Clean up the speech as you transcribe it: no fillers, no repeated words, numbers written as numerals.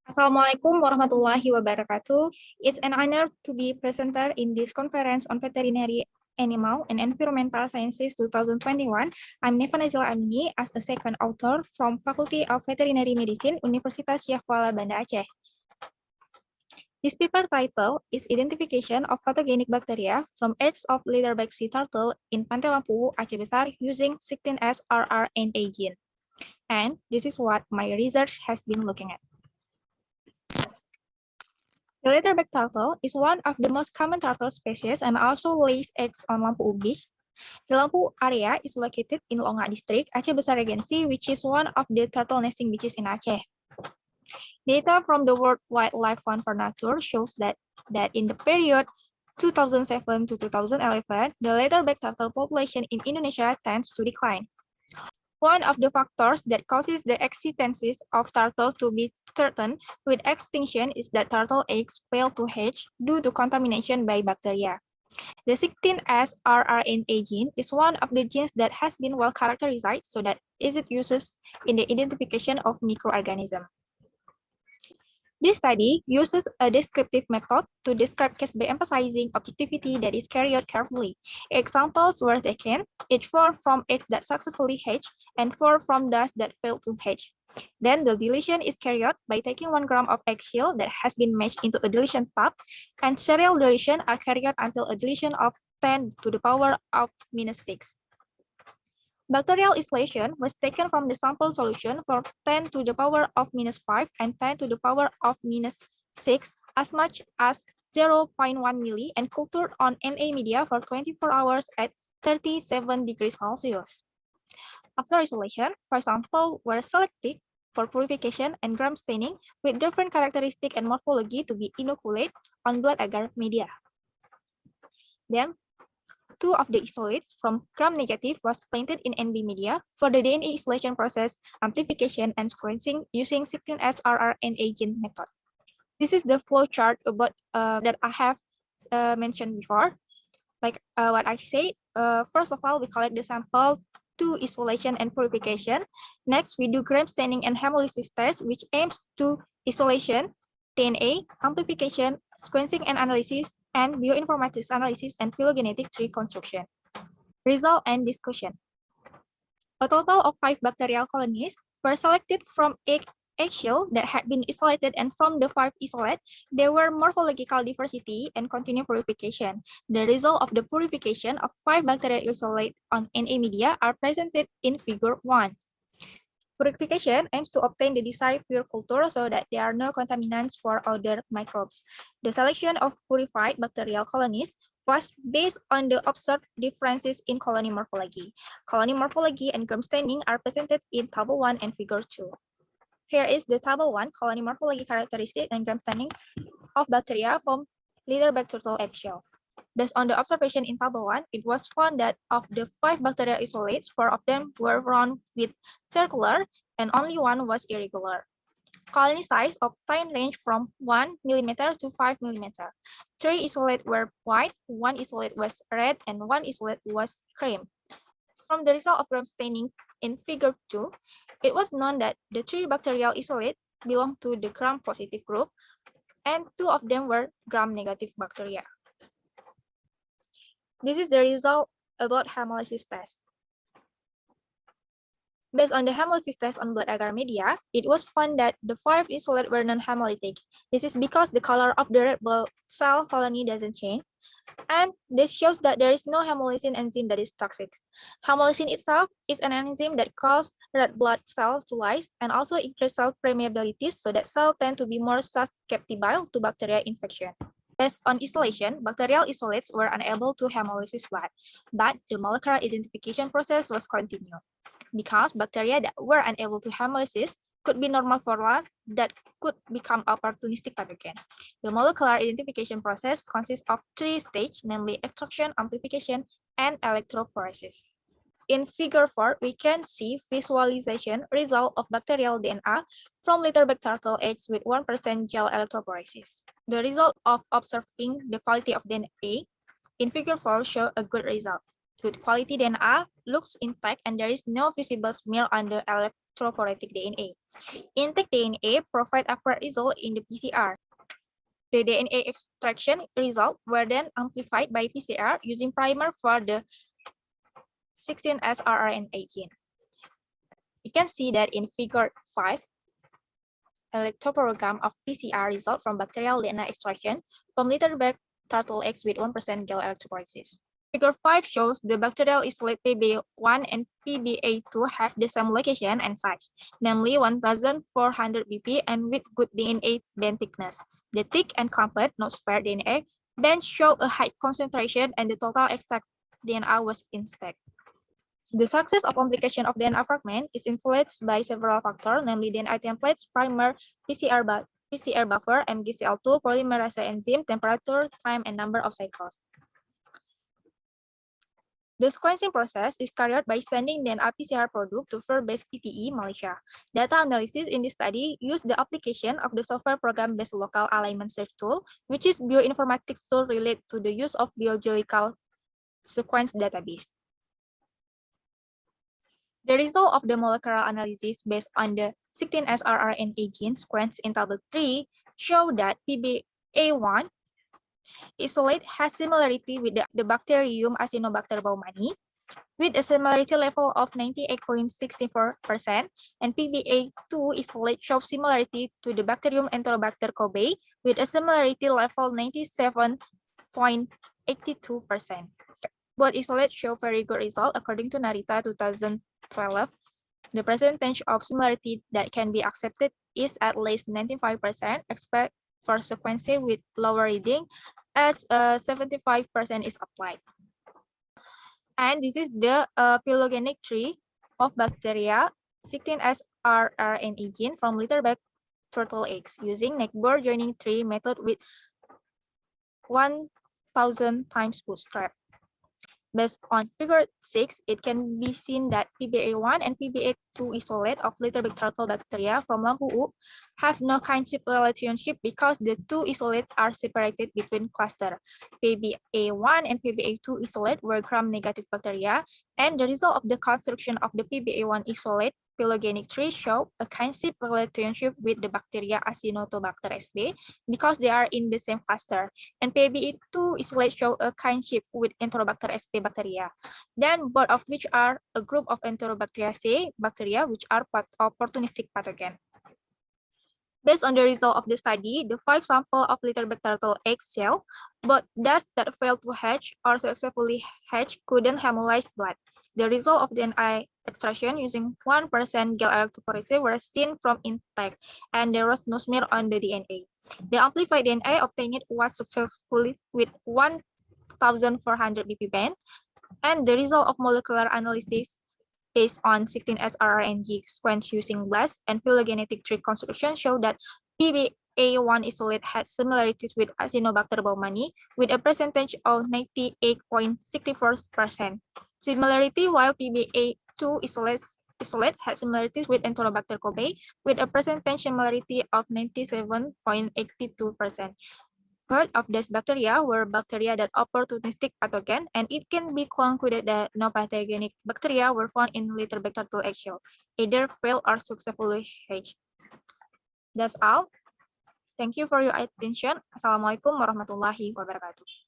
Assalamualaikum warahmatullahi wabarakatuh. It's an honor to be presenter in this conference on veterinary animal and environmental sciences 2021. I'm Neva Nazila Amini as the second author from Faculty of Veterinary Medicine, Universitas Syekh Kuala Banda Aceh. This paper title is Identification of Pathogenic Bacteria from Eggs of Leatherback Sea Turtle in Pantai Lampu, Aceh Besar using 16S rRNA gene. And this is what my research has been looking at. The leatherback turtle is one of the most common turtle species and also lays eggs on Lampu Beach. The Lampu area is located in Longa District, Aceh Besar Regency, which is one of the turtle nesting beaches in Aceh. Data from the World Wildlife Fund for Nature shows that in the period 2007 to 2011, the leatherback turtle population in Indonesia tends to decline. One of the factors that causes the existence of turtles to be threatened with extinction is that turtle eggs fail to hatch due to contamination by bacteria. The 16S rRNA gene is one of the genes that has been well characterized so that is it uses in the identification of microorganisms. This study uses a descriptive method to describe case by emphasizing objectivity that is carried out carefully. Examples were taken, each 4 from eggs that successfully hatch and 4 from those that failed to hatch. Then the deletion is carried out by taking 1 gram of eggshell that has been matched into a deletion tab, and serial deletion are carried out until a deletion of 10 to the power of -6. Bacterial isolation was taken from the sample solution for 10 to the power of -5 and 10 to the power of -6 as much as 0.1 milli and cultured on Na media for 24 hours at 37 degrees Celsius. After isolation, 5 samples were selected for purification and gram staining with different characteristics and morphology to be inoculated on blood agar media. Then, 2 of the isolates from gram-negative was planted in NB media for the DNA isolation process, amplification, and sequencing using 16S rRNA gene method. This is the flow chart about that I have mentioned before. Like what I said, first of all, we collect the sample to isolation and purification. Next, we do gram staining and hemolysis test, which aims to isolation, DNA, amplification, sequencing and analysis, and bioinformatics analysis and phylogenetic tree construction. Result and discussion. A total of 5 bacterial colonies were selected from eggshell that had been isolated, and from the 5 isolate, there were morphological diversity and continued purification. The result of the purification of 5 bacterial isolate on Na media are presented in figure 1. Purification aims to obtain the desired pure culture so that there are no contaminants for other microbes. The selection of purified bacterial colonies was based on the observed differences in colony morphology. Colony morphology and gram staining are presented in Table 1 and Figure 2. Here is the Table 1, colony morphology characteristic and gram staining of bacteria from leatherback turtle eggshell. Based on the observation in Table 1, it was found that of the 5 bacterial isolates, 4 of them were round with circular and only 1 was irregular. Colony size obtained range from 1 mm to 5 mm. 3 isolates were white, 1 isolate was red, and 1 isolate was cream. From the result of gram staining in Figure 2, it was known that the 3 bacterial isolates belonged to the gram-positive group, and 2 of them were gram-negative bacteria. This is the result about hemolysis test. Based on the hemolysis test on blood agar media, it was found that the 5 isolates were non-hemolytic. This is because the color of the red blood cell colony doesn't change, and this shows that there is no hemolysin enzyme that is toxic. Hemolysin itself is an enzyme that causes red blood cells to lyse and also increase cell permeability so that cells tend to be more susceptible to bacterial infection. Based on isolation, bacterial isolates were unable to hemolysis blood, but the molecular identification process was continued. Because bacteria that were unable to hemolysis could be normal flora that could become opportunistic pathogen. The molecular identification process consists of 3 stages, namely extraction, amplification, and electrophoresis. In Figure 4, we can see visualization result of bacterial DNA from leatherback turtle eggs with 1% gel electrophoresis. The result of observing the quality of DNA in Figure 4 show a good result. Good quality DNA looks intact and there is no visible smear on the electrophoretic DNA. Intact DNA provide accurate result in the PCR. The DNA extraction result were then amplified by PCR using primer for the 16S rRNA gene. You can see that in figure 5, electrophoregram of PCR result from bacterial DNA extraction from litterback turtle eggs with 1% gel electrophoresis. Figure 5 shows the bacterial isolate PBA1 and PBA2 have the same location and size, namely 1,400 BP and with good DNA band thickness. The thick and complete, not sparse DNA bands show a high concentration and the total extract DNA was intact. The success of application of DNA fragment is influenced by several factors, namely DNA templates, primer, PCR buffer, MgCl2, polymerase enzyme, temperature, time, and number of cycles. The sequencing process is carried by sending DNA PCR product to Fair-based PTE, Malaysia. Data analysis in this study used the application of the software program-based local alignment search tool, which is bioinformatics tool related to the use of biological sequence database. The result of the molecular analysis based on the 16S rRNA gene sequence in table 3 show that PBA1 isolate has similarity with the bacterium Acinetobacter baumannii with a similarity level of 98.64%, and PBA2 isolate shows similarity to the bacterium Enterobacter kobe with a similarity level 97.82%. Both isolates show very good result according to Narita 2012. The percentage of similarity that can be accepted is at least 95%, except for sequencing with lower reading, as 75% is applied. And this is the phylogenetic tree of bacteria 16S rRNA gene from litterback turtle eggs using neckboard joining tree method with 1,000 times bootstrap. Based on figure 6, it can be seen that PBA1 and PBA2 isolate of litterback turtle bacteria from Lampu U have no kinship relationship because the two isolates are separated between clusters. PBA1 and PBA2 isolate were gram-negative bacteria, and the result of the construction of the PBA1 isolate phylogenetic tree show a kinship relationship with the bacteria Acinetobacter sb because they are in the same cluster, and PBA2 isolate show a kinship with Enterobacter sp bacteria, then both of which are a group of Enterobacteriaceae bacteria which are opportunistic pathogen. Based on the result of the study, the 5 samples of litterback turtle egg shell, but those that failed to hatch or successfully hatch couldn't hemolyze blood. The result of DNA extraction using 1% gel electrophoresis were seen from intact, and there was no smear on the DNA. The amplified DNA obtained was successfully with 1,400 BP band, and the result of molecular analysis based on 16S rRNA sequence using BLAST and phylogenetic tree construction show that PBA1 isolate has similarities with Acinetobacter baumannii with a percentage of 98.64%. Similarity, while PBA2 isolate has similarities with Enterobacter kobe with a percentage similarity of 97.82%. Both of these bacteria were bacteria that opportunistic pathogen, and it can be concluded that no pathogenic bacteria were found in litterback turtle eggshell, either failed or successfully hatched. That's all. Thank you for your attention. Assalamualaikum warahmatullahi wabarakatuh.